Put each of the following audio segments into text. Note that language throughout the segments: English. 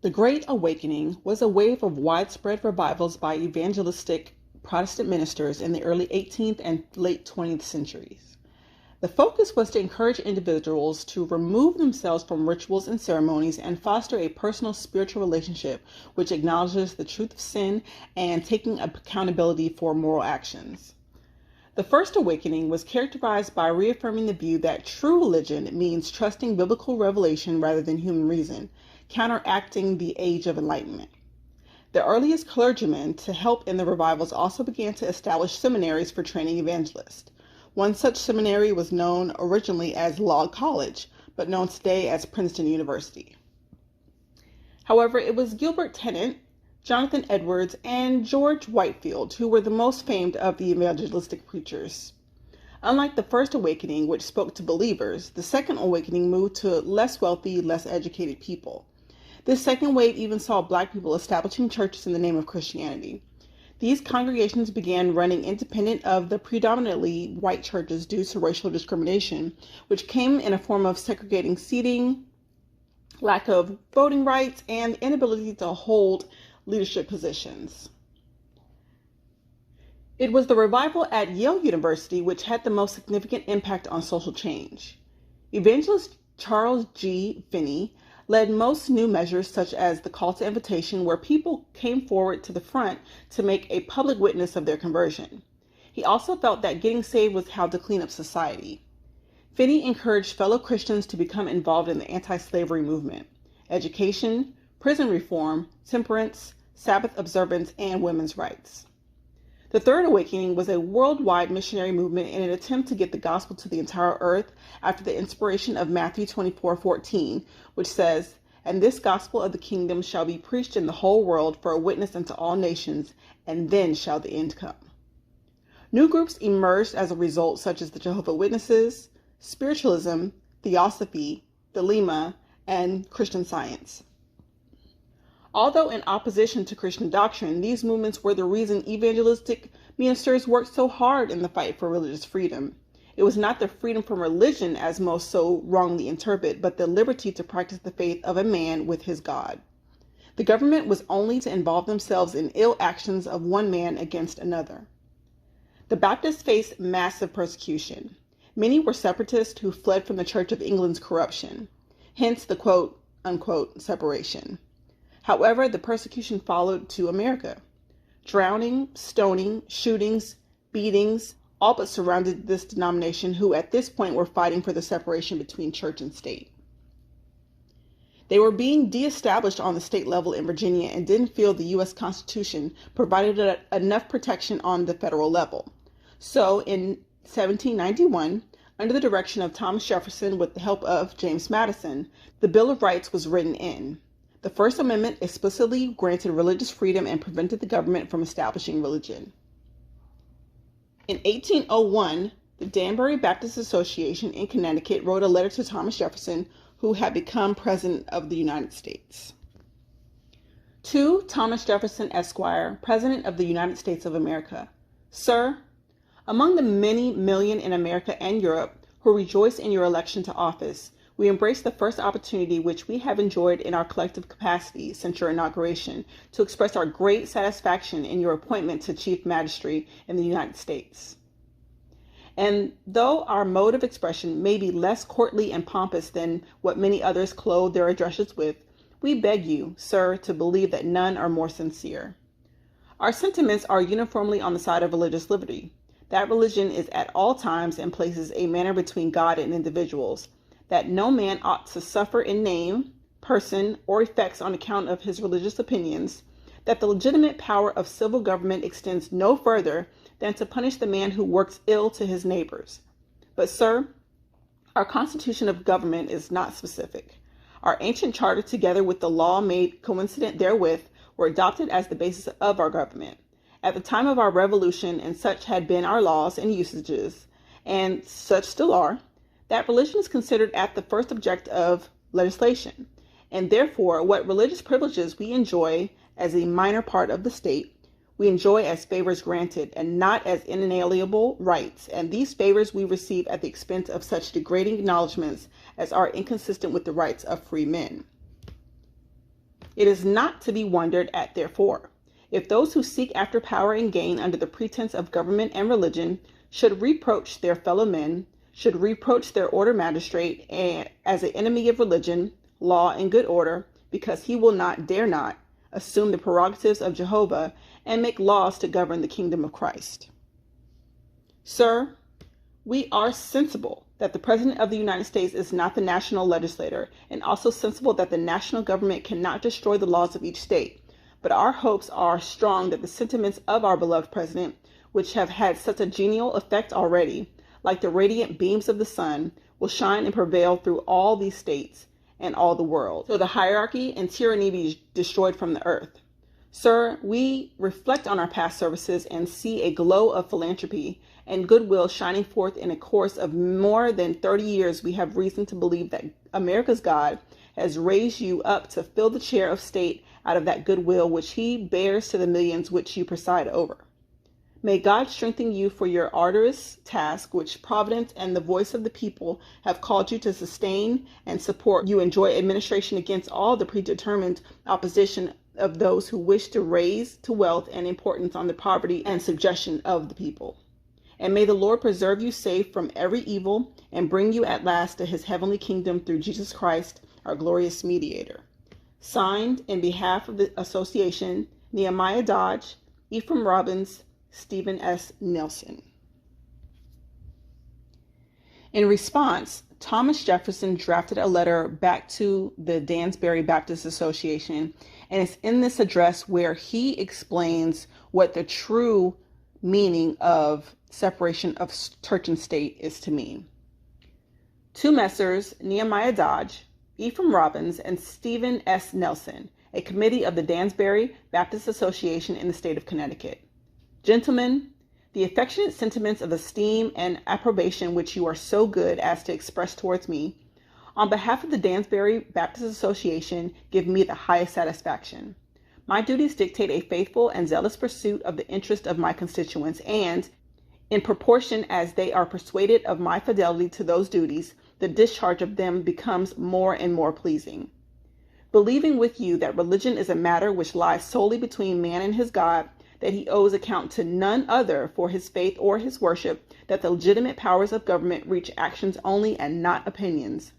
The Great Awakening was a wave of widespread revivals by evangelistic Protestant ministers in the early 18th and late 20th centuries. The focus was to encourage individuals to remove themselves from rituals and ceremonies and foster a personal spiritual relationship which acknowledges the truth of sin and taking accountability for moral actions. The First Awakening was characterized by reaffirming the view that true religion means trusting biblical revelation rather than human reason, counteracting the Age of Enlightenment. The earliest clergymen to help in the revivals also began to establish seminaries for training evangelists. One such seminary was known originally as Log College, but known today as Princeton University. However, it was Gilbert Tennant, Jonathan Edwards, and George Whitefield who were the most famed of the evangelistic preachers. Unlike the First Awakening, which spoke to believers, the Second Awakening moved to less wealthy, less educated people. This second wave even saw Black people establishing churches in the name of Christianity. These congregations began running independent of the predominantly white churches due to racial discrimination, which came in a form of segregating seating, lack of voting rights, and the inability to hold leadership positions. It was the revival at Yale University which had the most significant impact on social change. Evangelist Charles G. Finney led most new measures such as the call to invitation, where people came forward to the front to make a public witness of their conversion. He also felt that getting saved was how to clean up society. Finney encouraged fellow Christians to become involved in the anti-slavery movement, education, prison reform, temperance, Sabbath observance, and women's rights. The Third Awakening was a worldwide missionary movement in an attempt to get the gospel to the entire earth after the inspiration of Matthew 24:14, which says, "And this gospel of the kingdom shall be preached in the whole world for a witness unto all nations, and then shall the end come." New groups emerged as a result, such as the Jehovah's Witnesses, Spiritualism, Theosophy, Thelema, and Christian Science. Although in opposition to Christian doctrine, these movements were the reason evangelistic ministers worked so hard in the fight for religious freedom. It was not the freedom from religion, as most so wrongly interpret, but the liberty to practice the faith of a man with his God. The government was only to involve themselves in ill actions of one man against another. The Baptists faced massive persecution. Many were separatists who fled from the Church of England's corruption, hence the quote-unquote separation. However, the persecution followed to America. Drowning, stoning, shootings, beatings, all but surrounded this denomination, who at this point were fighting for the separation between church and state. They were being de-established on the state level in Virginia and didn't feel the U.S. Constitution provided enough protection on the federal level. So in 1791, under the direction of Thomas Jefferson with the help of James Madison, the Bill of Rights was written in. The First Amendment explicitly granted religious freedom and prevented the government from establishing religion. In 1801, the Danbury Baptist Association in Connecticut wrote a letter to Thomas Jefferson, who had become President of the United States. To Thomas Jefferson, Esquire, President of the United States of America. Sir, among the many million in America and Europe who rejoice in your election to office, we embrace the first opportunity which we have enjoyed in our collective capacity since your inauguration to express our great satisfaction in your appointment to Chief Magistrate in the United States. And though our mode of expression may be less courtly and pompous than what many others clothe their addresses with, we beg you, sir, to believe that none are more sincere. Our sentiments are uniformly on the side of religious liberty. That religion is at all times and places a manner between God and individuals, that no man ought to suffer in name, person, or effects on account of his religious opinions, that the legitimate power of civil government extends no further than to punish the man who works ill to his neighbors. But, sir, our constitution of government is not specific. Our ancient charter, together with the law made coincident therewith, were adopted as the basis of our government. At the time of our revolution, and such had been our laws and usages, and such still are, that religion is considered at the first object of legislation, and therefore what religious privileges we enjoy as a minor part of the state, we enjoy as favors granted and not as inalienable rights, and these favors we receive at the expense of such degrading acknowledgments as are inconsistent with the rights of free men. It is not to be wondered at, therefore, if those who seek after power and gain under the pretense of government and religion should reproach their fellow men, should reproach their order magistrate as an enemy of religion, law, and good order, because he will not, dare not, assume the prerogatives of Jehovah and make laws to govern the kingdom of Christ. Sir, we are sensible that the President of the United States is not the national legislator, and also sensible that the national government cannot destroy the laws of each state. But our hopes are strong that the sentiments of our beloved President, which have had such a genial effect already, like the radiant beams of the sun, will shine and prevail through all these states and all the world, so the hierarchy and tyranny be destroyed from the earth. Sir, we reflect on our past services and see a glow of philanthropy and goodwill shining forth in a course of more than 30 years. We have reason to believe that America's God has raised you up to fill the chair of state out of that goodwill which he bears to the millions which you preside over. May God strengthen you for your arduous task, which Providence and the voice of the people have called you to sustain and support. You enjoy administration against all the predetermined opposition of those who wish to raise to wealth and importance on the poverty and subjection of the people. And may the Lord preserve you safe from every evil and bring you at last to his heavenly kingdom through Jesus Christ, our glorious mediator. Signed, in behalf of the association, Nehemiah Dodge, Ephraim Robbins, Stephen S. Nelson. In response, Thomas Jefferson drafted a letter back to the Dansbury Baptist Association, and it's in this address where he explains what the true meaning of separation of church and state is to mean. To Messrs. Nehemiah Dodge, Ephraim Robbins, and Stephen S. Nelson, a committee of the Dansbury Baptist Association in the state of Connecticut. Gentlemen, the affectionate sentiments of esteem and approbation which you are so good as to express towards me, on behalf of the Dansbury Baptist Association, give me the highest satisfaction. My duties dictate a faithful and zealous pursuit of the interest of my constituents, and, in proportion as they are persuaded of my fidelity to those duties, the discharge of them becomes more and more pleasing. Believing with you that religion is a matter which lies solely between man and his God, that he owes account to none other for his faith or his worship, that the legitimate powers of government reach actions only and not opinions.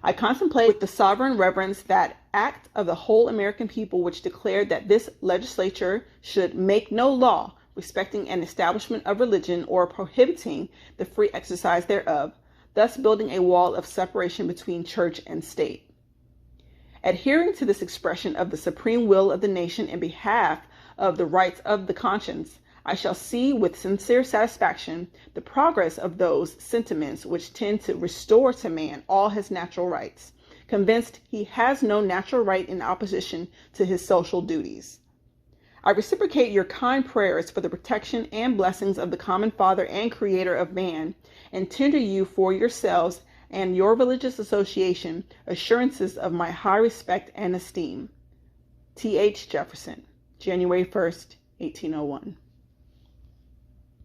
I contemplate with the sovereign reverence that act of the whole American people which declared that this legislature should make no law respecting an establishment of religion or prohibiting the free exercise thereof, thus building a wall of separation between church and state. Adhering to this expression of the supreme will of the nation in behalf of the rights of the conscience, I shall see with sincere satisfaction the progress of those sentiments which tend to restore to man all his natural rights, convinced he has no natural right in opposition to his social duties. I reciprocate your kind prayers for the protection and blessings of the common Father and Creator of man, and tender you for yourselves and your religious association assurances of my high respect and esteem. T.H. Jefferson, January 1st, 1801.